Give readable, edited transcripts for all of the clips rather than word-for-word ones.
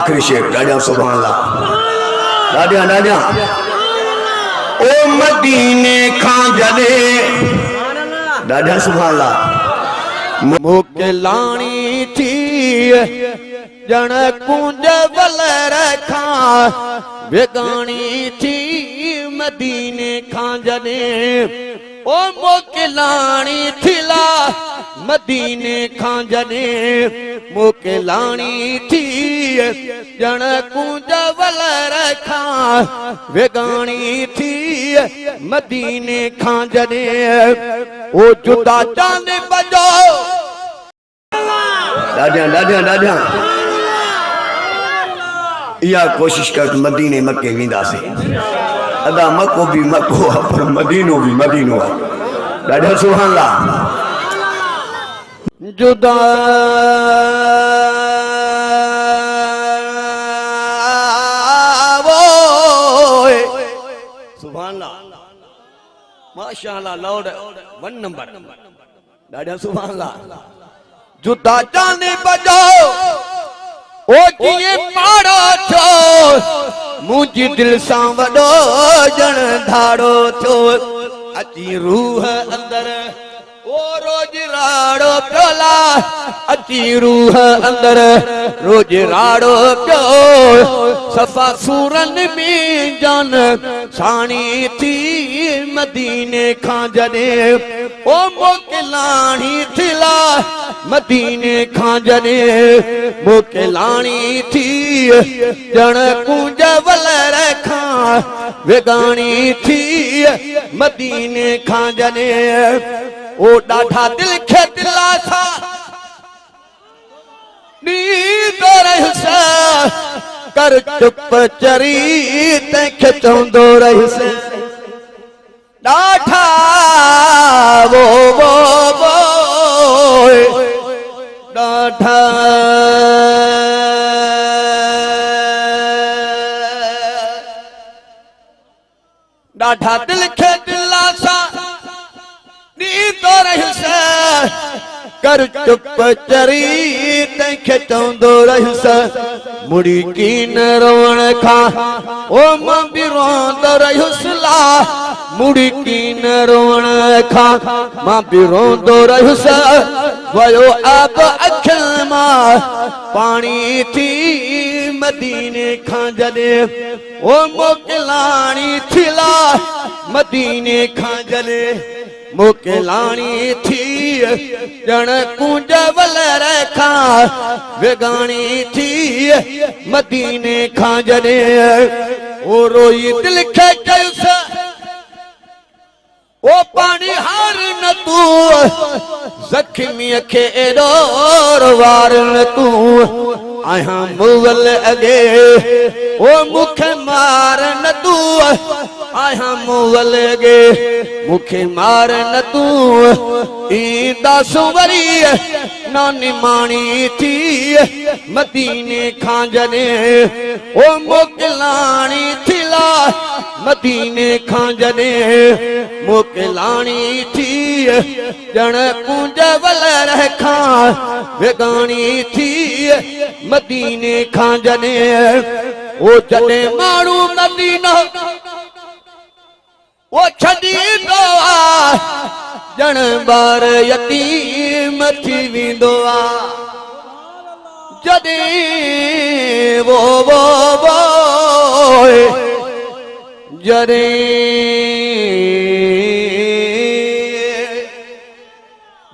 आखिरी शेर डाडिया सुभान अल्लाह डाडिया डाडिया ओ मदीने खां जदे डाडिया सुभान अल्लाह मुके लाणी थी जण कुंज वल रखा बेगानी थी मदीने खां जदे ओ मुके लाणी थिला मदीने खां जदे मुके लाणी थी जण कुंज वल रखा बेगानी थी मदीने खां जदे ओ जुदा चांद बजो डाडिया डाडिया डाडिया या कोशिश कर मदीने मक्के विंदा से अदा मक्को भी मक्को पर मदीनो भी मदीनो डाडिया सुभान अल्लाह जुदा सुभान अल्लाह माशाअल्लाह लाउड 1 नंबर डाडिया सुभान अल्लाह जुदा जाने बजो ओ जिए पाड़ो छो मुझी दिल सां वडो जण धाड़ो छो अची रूह अंदर ओ रोज राड़ो प्योला अची रूह अंदर रोज राड़ो प्यो सफा सूरन में जान साणी थी मदीने खां जदे ओ मोके लाणी थिला मदीने खां जदे मोके लाणी थी जण कुंज वल रखा वेगानी थी मदीने खां जदे ओ डाठा दिल खे दिला सा नींद रहस कर चुप चरी तंहिंखे चवंदो रहस डाठा वो डाठा डाठा दिल खे दिला सा नींद रहस कर चुप चरी तंहिंखे चवंदो रहस मुड़ी की न रोवण खां ओ मां बि रोंदो रहियुसि ला मुड़ी की न रोवण खां मां बि रोंदो रहियुसि वयो अब अखियुनि मां पाणी थी मदीने खां जॾे ओ मोकिलाणी थिला मदीने खां जॾे मोकिलाणी थी जण कुंज वल रखा वेगानी थी मदीने खां जॾे ओ रोई दिल खे कयुसि ओ पाणी हार न तूं ज़ख़्मीअ खे एॾो वार न तूं आहियां मुवल अॻे ओ मूंखे मार न तूं आहियां मुवल अॻे मूंखे मार न तूं ईंदा सुवरी नानी माणी थी मदीने खां जॾे ओ मोकिलाणी थिला मदीने खां जॾे मोकिलाणी थी जण कुंज वल रखा वेगानी थी मदीने खां जॾे ओ जॾे माण्हू मदीनो वो छॾींदो आहे ॼण ॿार यतीम थी वेंदो आहे जॾहिं वो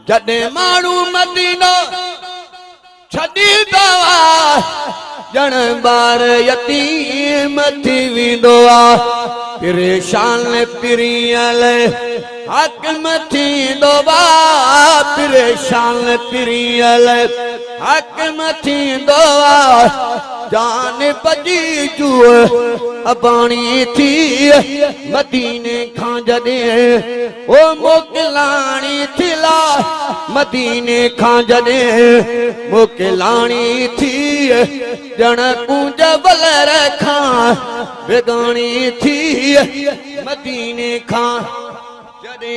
जॾहिं माण्हू मदीनो छॾींदो आहे ॼण ॿार यतीम थी वेंदो आहे परेशान पिरियल हाकिम थींदो आहे परेशान पिरियल हाकिम थींदो आहे जान बजी जूअ अबाणी थी मदीने खां जॾे ओ मोकिलाणी थिला मदीने खां जॾे मोकिलाणी थी ॼण कुंज वल रखा वेगानी थी मदीने खां जॾे